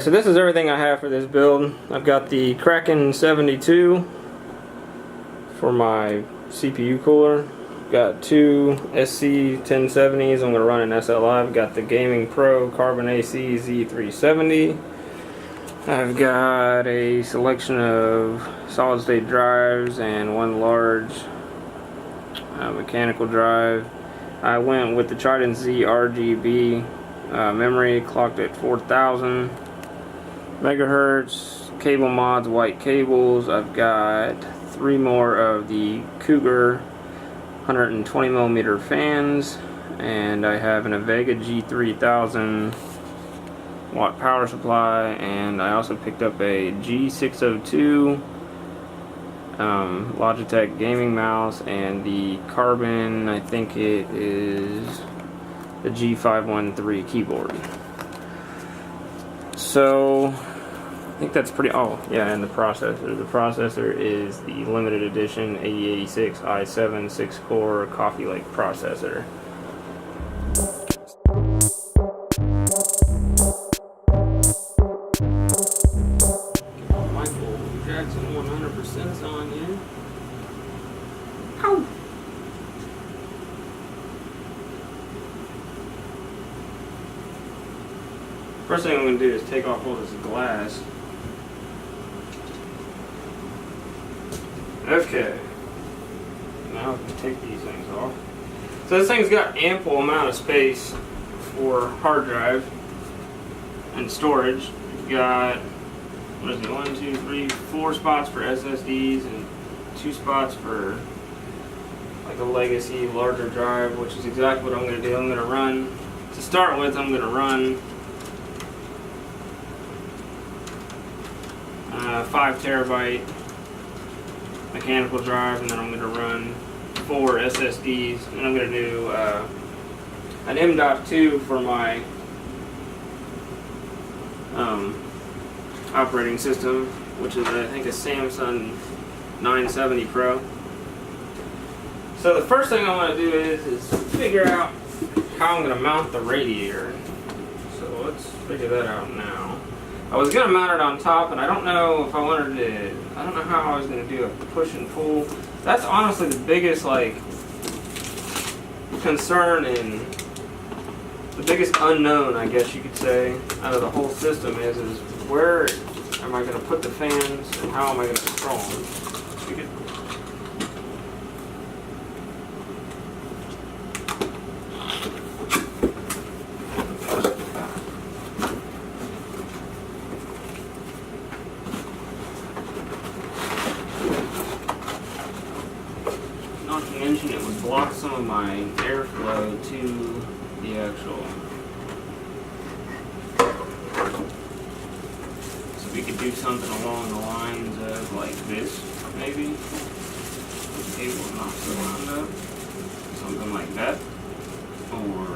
So this is everything I have for this build. I've got the Kraken X72 for my CPU cooler. Got two SC1070s I'm going to run in SLI. I've got the Gaming Pro CarBon AC Z370. I've got a selection of solid state drives and one large mechanical drive. I went with the TridentZ RGB memory, clocked at 4,000 megahertz, cable mods, white cables. I've got three more of the Cougar 120mm fans, and I have an Avega G3000 watt power supply, and I also picked up a G.SKILL Logitech gaming mouse and the CarBon, I think it is the G513 keyboard. So I think that's pretty, oh yeah, and the processor. The processor is the limited edition 8086 i7 6-core Coffee Lake processor. Michael Jackson 100% on you. Ow! First thing I'm going to do is take off all this glass. Okay, now I can take these things off. So this thing's got ample amount of space for hard drive and storage. You've got, what is it, 1, 2, 3, 4 spots for SSDs and 2 spots for like a legacy larger drive, which is exactly what I'm going to do. I'm going to run, to start with, I'm going to run 5 terabyte mechanical drive, and then I'm going to run 4 SSDs, and I'm going to do an M.2 for my operating system, which is I think a Samsung 970 Pro. So the first thing I want to do is figure out how I'm going to mount the radiator. So let's figure that out now. I was going to mount it on top, and I don't know if I wanted to, I don't know how I was going to do a push and pull. That's honestly the biggest, like, concern and the biggest unknown, I guess you could say, out of the whole system is where am I going to put the fans and how am I going to control them? Not to mention it would block some of my airflow to the actual. So we could do something along the lines of like this, maybe. The cable not so wound up. Something like that. Or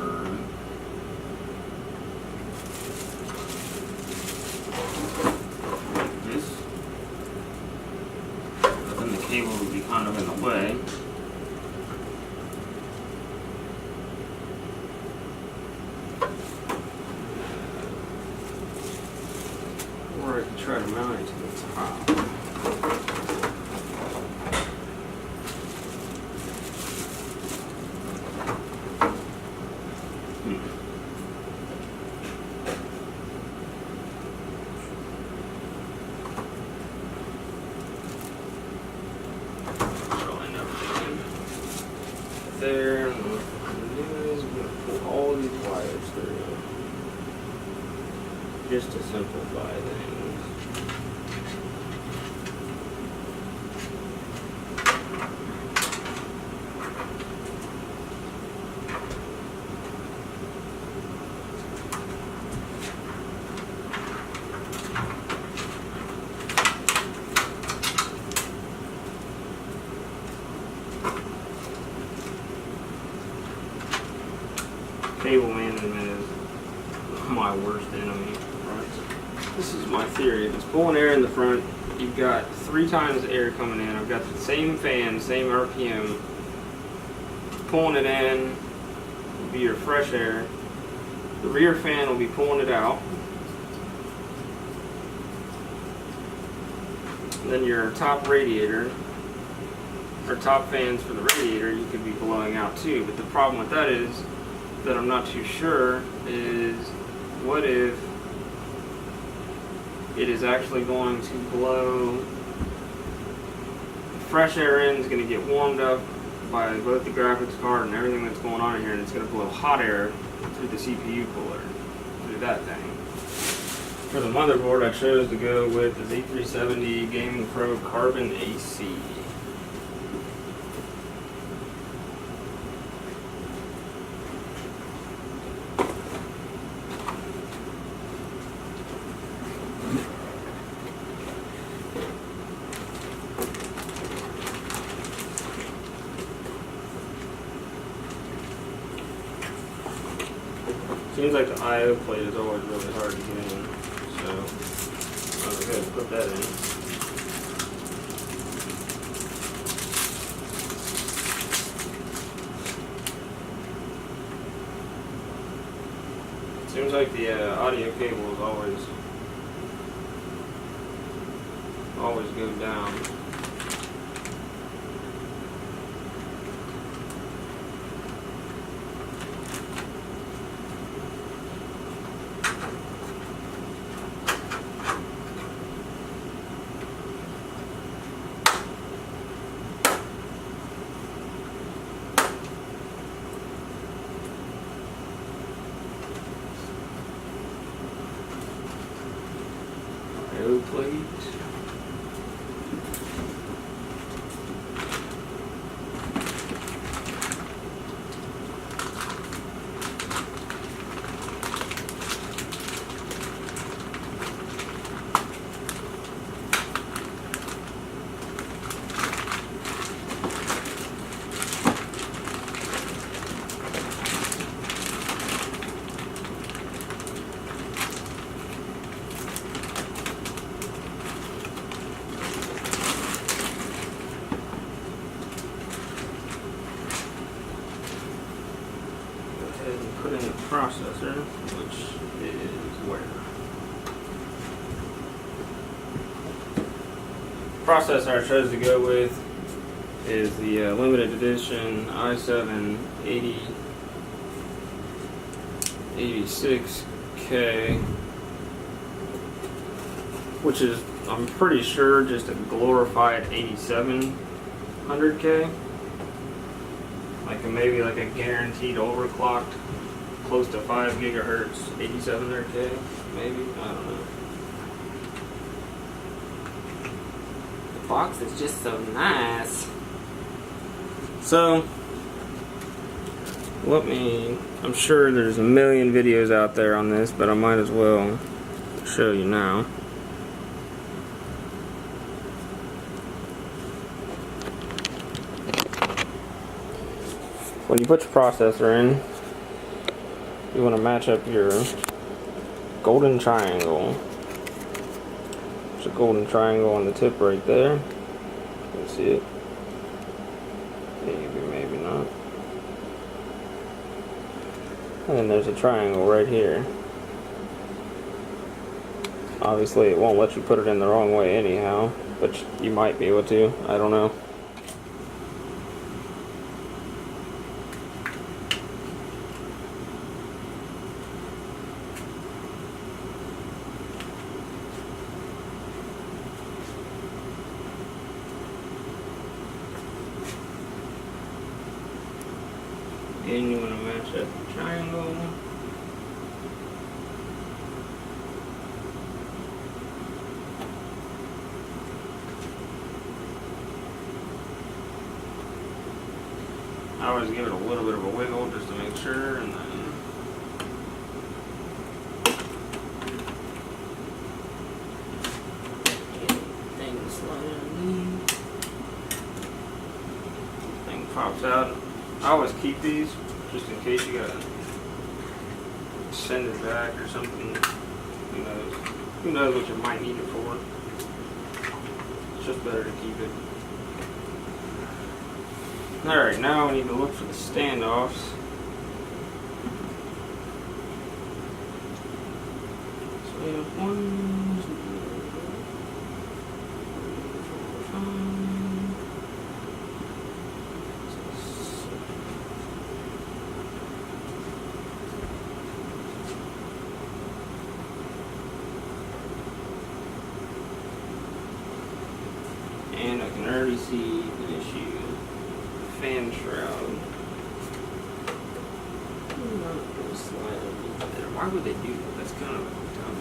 like this. But then the cable would be kind of in the way. Or I could try to mount it to the top. So I end up thinking there, and what I'm going to do is I'm going to pull all these wires through, just to simplify things. Cable management is my worst enemy. Right? This is my theory. If it's pulling air in the front, you've got 3 times the air coming in. I've got the same fan, same RPM. Pulling it in will be your fresh air. The rear fan will be pulling it out. then your top radiator, or top fans for the radiator, you could be blowing out too. But the problem with that is that I'm not too sure is what if it is actually going to blow, the fresh air in is going to get warmed up by both the graphics card and everything that's going on in here, and it's going to blow hot air through the CPU cooler, through that thing. For the motherboard, I chose to go with the Z370 Gaming Pro CarBon AC. Seems like the I/O plate is always really hard to get in, so I'm going to go ahead and put that in. Seems like the audio cable is always go down. I/O plate. Put in the processor, which is where? Processor I chose to go with is the limited edition i7 86K, which is, I'm pretty sure, just a glorified 8700K. Maybe like a guaranteed overclocked, close to 5 gigahertz, 8700K, maybe, I don't know. The box is just so nice. So, I'm sure there's a million videos out there on this, but I might as well show you now. When you put your processor in, you want to match up your golden triangle. There's a golden triangle on the tip right there. You can see it. Maybe, maybe not. And then there's a triangle right here. Obviously it won't let you put it in the wrong way anyhow, but you might be able to, I don't know. And you want to match up the triangle. I always give it a little bit of a wiggle just to make sure, and then thing pops out. I always keep these just in case you gotta send it back or something. Who knows? Who knows what you might need it for? It's just better to keep it. Alright, now we need to look for the standoffs. So we have 1, 2, 3, can already see the issue. Fan shroud. Slide underneath there. Why would they do that? That's kind of dumb.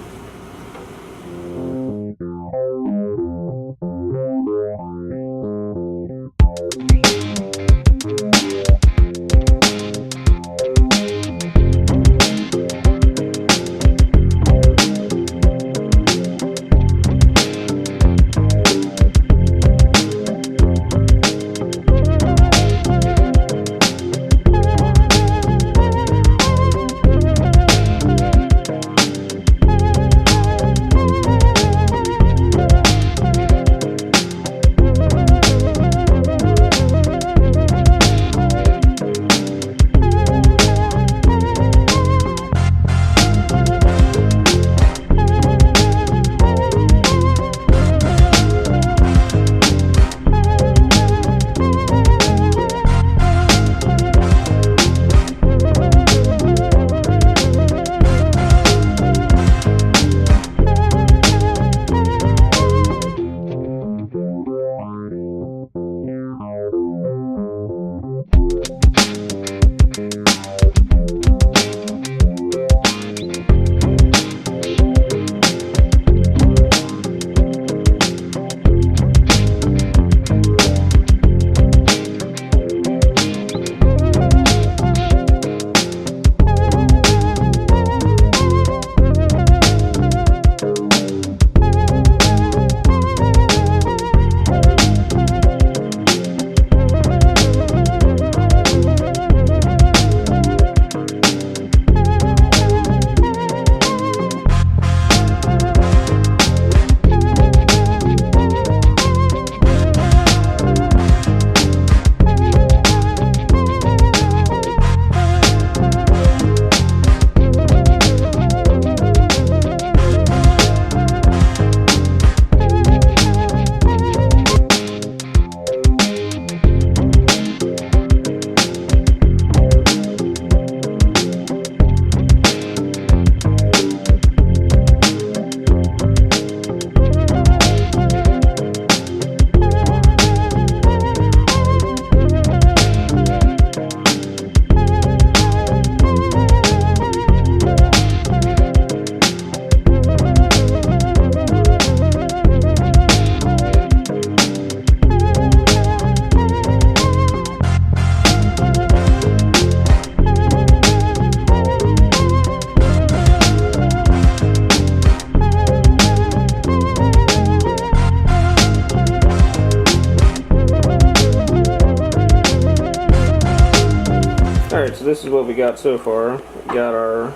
Alright, so this is what we got so far. We got our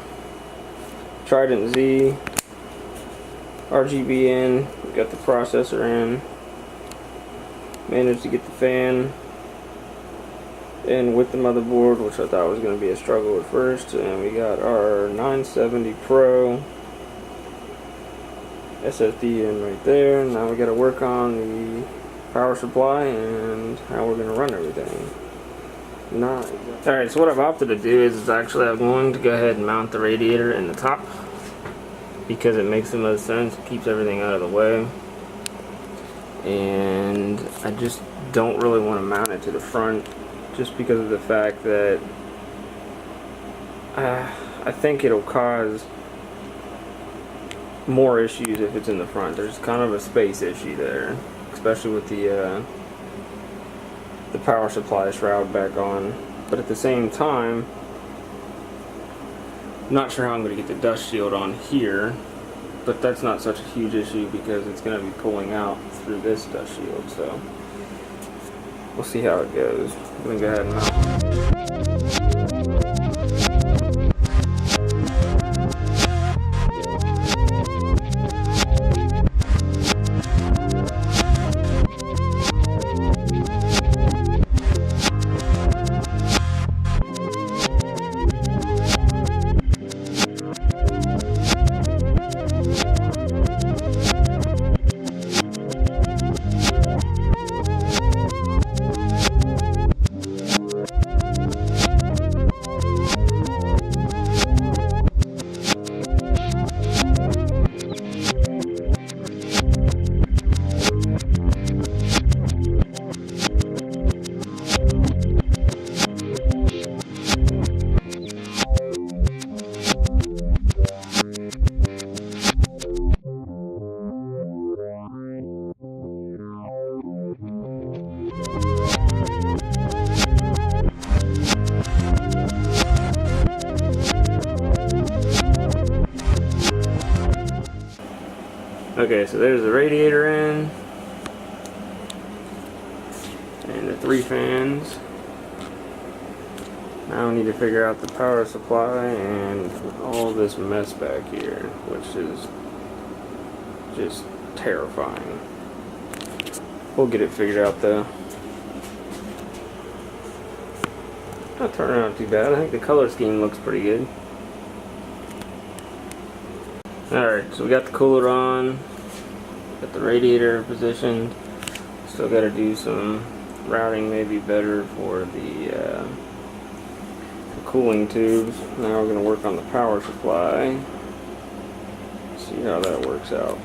TridentZ RGB in, we got the processor in, managed to get the fan in with the motherboard, which I thought was going to be a struggle at first, and we got our 970 Pro SSD in right there. Now we got to work on the power supply and how we're going to run everything. Alright, so what I've opted to do is actually I'm going to go ahead and mount the radiator in the top because it makes the most sense, keeps everything out of the way, and I just don't really want to mount it to the front just because of the fact that I think it'll cause more issues if it's in the front. There's kind of a space issue there, especially with the power supply shroud back on. But at the same time, I'm not sure how I'm going to get the dust shield on here, but that's not such a huge issue because it's going to be pulling out through this dust shield, so we'll see how it goes. I'm going to go ahead and mount. Okay, so there's the radiator in, and the 3 fans. Now we need to figure out the power supply and all this mess back here, which is just terrifying. We'll get it figured out though. Not turning out too bad. I think the color scheme looks pretty good. Alright, so we got the cooler on, got the radiator positioned. Still got to do some routing, maybe better for the cooling tubes. Now we're going to work on the power supply. See how that works out.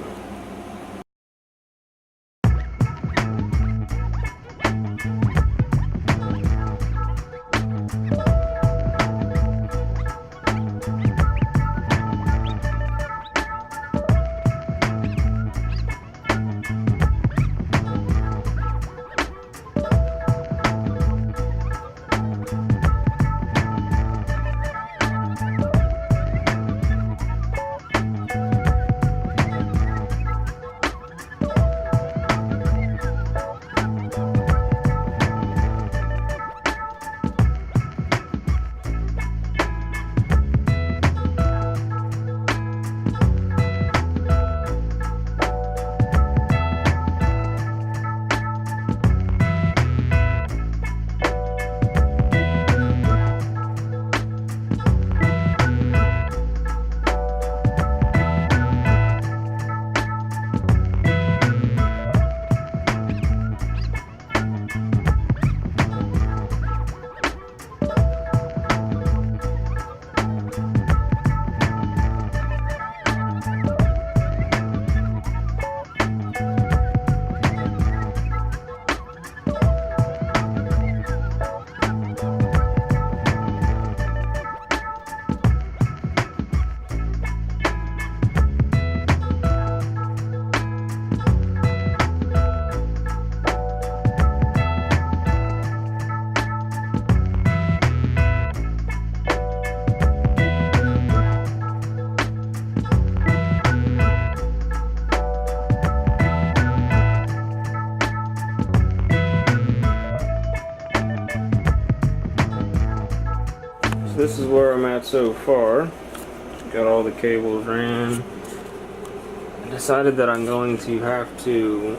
This is where I'm at so far. Got all the cables ran. I decided that I'm going to have to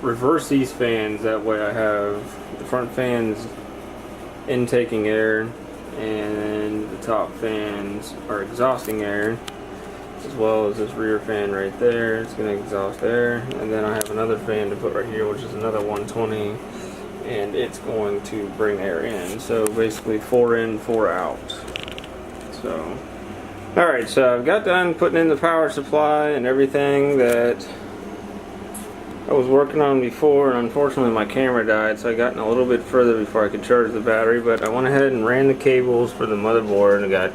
reverse these fans, that way I have the front fans intaking air and the top fans are exhausting air, as well as this rear fan right there. It's going to exhaust air, and then I have another fan to put right here, which is another 120, and it's going to bring air in. So basically 4 in, 4 out. So alright, so I've got done putting in the power supply and everything that I was working on before, and unfortunately my camera died, so I got a little bit further before I could charge the battery. But I went ahead and ran the cables for the motherboard, and I got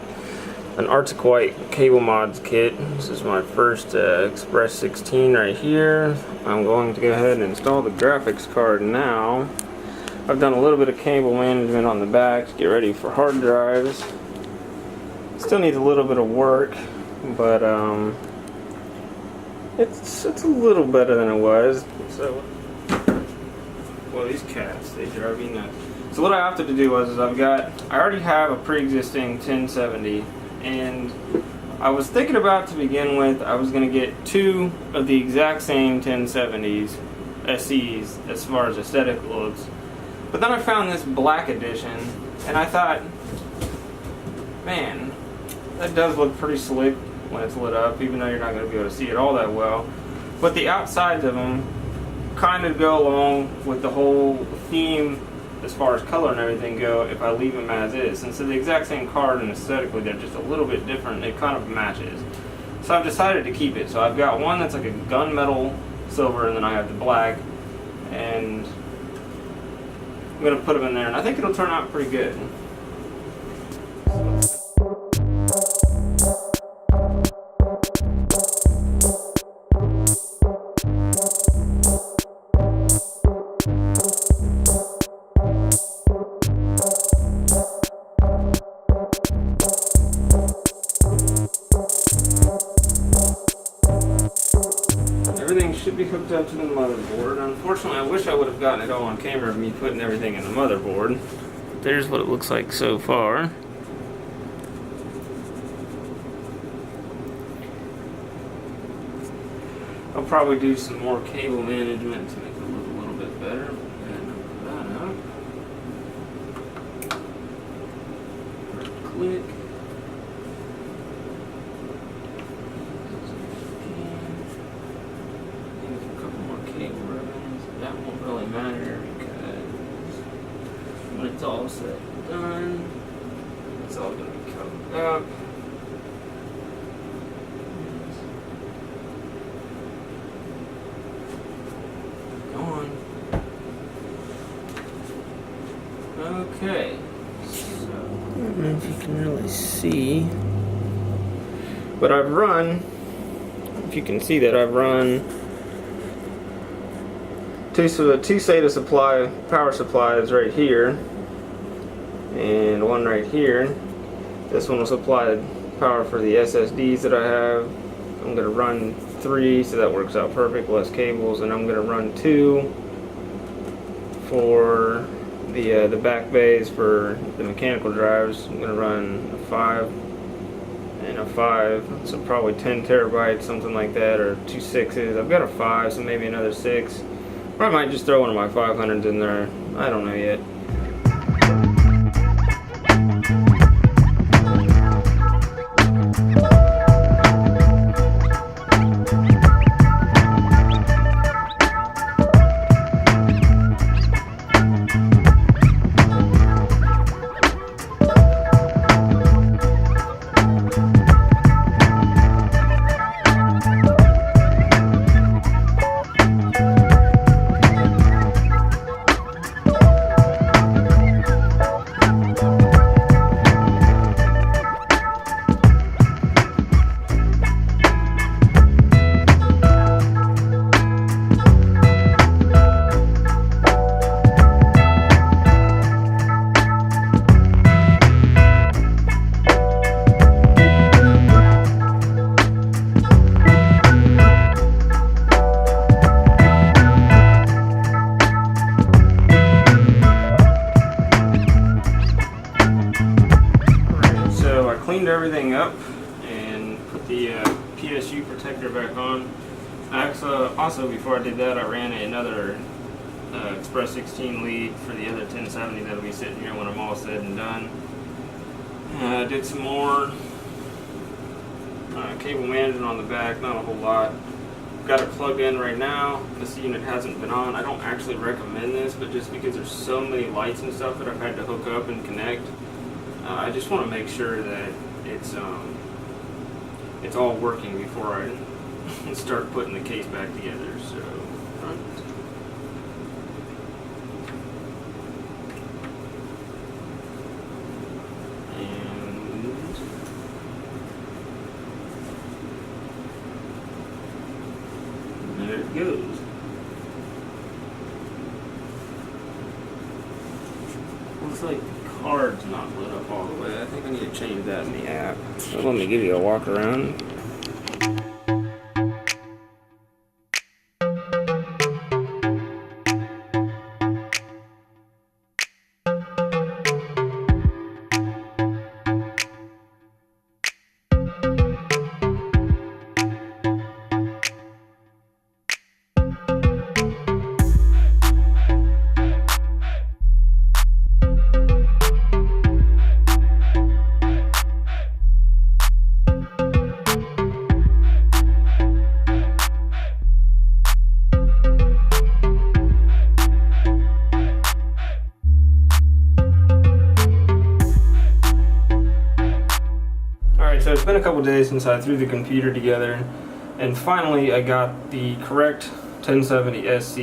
an Arctic White cable mods kit. This is my first Express 16 right here. I'm going to go ahead and install the graphics card now. I've done a little bit of cable management on the back to get ready for hard drives. Still needs a little bit of work, but it's a little better than it was. So, well, these cats, they drive me nuts. So what I opted to do was, I already have a pre-existing 1070, and I was thinking about, to begin with, I was going to get 2 of the exact same 1070s SEs as far as aesthetic looks. But then I found this black edition, and I thought, man, that does look pretty slick when it's lit up, even though you're not going to be able to see it all that well. But the outsides of them kind of go along with the whole theme as far as color and everything go if I leave them as is. Since they're the exact same card and aesthetically they're just a little bit different, it kind of matches. So I've decided to keep it. So I've got one that's like a gunmetal silver, and then I have the black, and I'm going to put them in there, and I think it'll turn out pretty good. everything should be hooked up to the motherboard. Unfortunately, I wish I would have gotten it all on camera of me putting everything in the motherboard. There's what it looks like so far. I'll probably do some more cable management to make it look a little bit better. And open that up. Click. A couple more cable ribbons. That won't really matter because when it's all said and done, it's all going to be covered up. Okay, so I don't know if you can really see, but I've run, if you can see that I've run two SATA supply, power supplies right here, and one right here. This one will supply power for the SSDs that I have. I'm going to run 3, so that works out perfect, less cables, and I'm going to run 2 for the back bays for the mechanical drives. I'm going to run a 5 and a 5, so probably 10 terabytes, something like that, or 2 6s. I've got a 5, so maybe another 6. Or I might just throw one of my 500s in there. I don't know yet. Cleaned everything up and put the PSU protector back on. Also, before I did that, I ran another Express 16 lead for the other 1070 that'll be sitting here when I'm all said and done. Did some more cable management on the back, not a whole lot. Got it plugged in right now. This unit hasn't been on. I don't actually recommend this, but just because there's so many lights and stuff that I've had to hook up and connect, I just want to make sure that it's all working before I start putting the case back together. So, and there it goes. Looks like card's not lit up all the way. I think I need to change that in the app. So let me give you a walk around. So it's been a couple days since I threw the computer together, and finally I got the correct 1070 SC,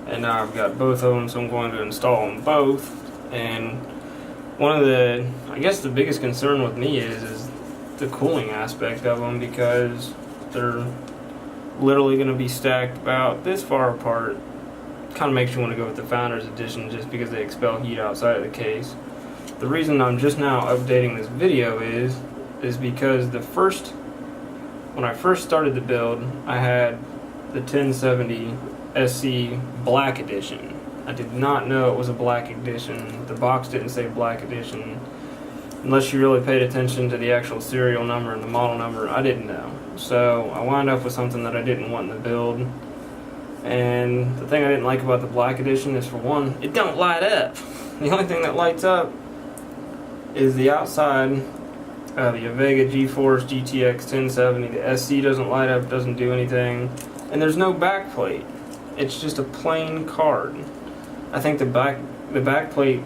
and now I've got both of them, so I'm going to install them both. And one of the, I guess the biggest concern with me is the cooling aspect of them, because they're literally going to be stacked about this far apart. Kind of makes you want to go with the Founders Edition just because they expel heat outside of the case. The reason I'm just now updating this video is because the first when I first started the build, I had the 1070 SC Black Edition. I did not know it was a Black Edition. The box didn't say Black Edition. Unless you really paid attention to the actual serial number and the model number, I didn't know. So I wound up with something that I didn't want in the build. And the thing I didn't like about the Black Edition is, for one, it don't light up. The only thing that lights up is the outside. The Vega GeForce GTX 1070. The SC doesn't light up, doesn't do anything. And there's no back plate. It's just a plain card. I think the back plate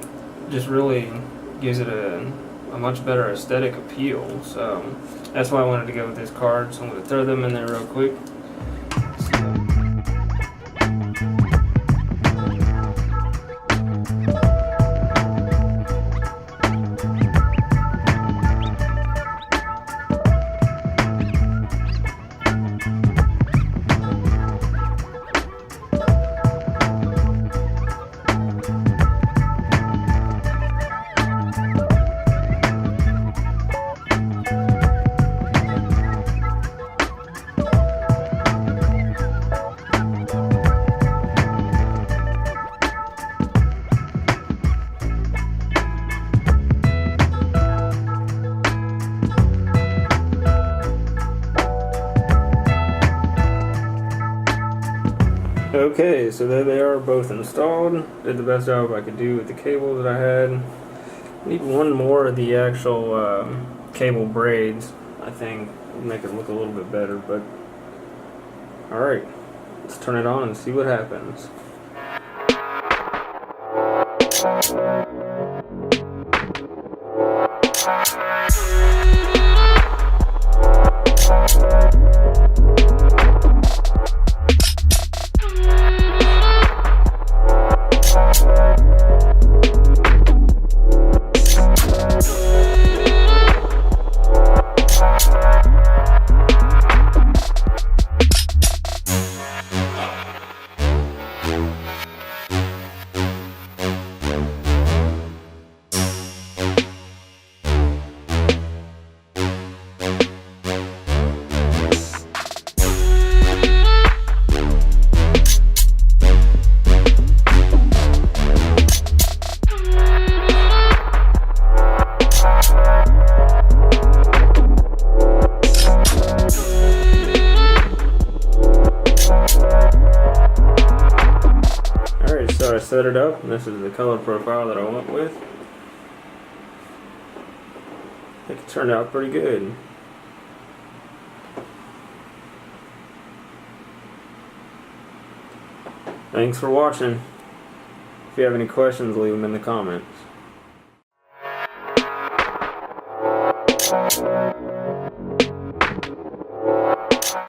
just really gives it a much better aesthetic appeal. So that's why I wanted to go with this card. So I'm going to throw them in there real quick. Okay, so there they are, both installed. Did the best job I could do with the cable that I had. Need one more of the actual cable braids, I think, would make it look a little bit better, but alright, let's turn it on and see what happens. So I set it up, and this is the color profile that I went with. I think it turned out pretty good. Thanks for watching. If you have any questions, leave them in the comments.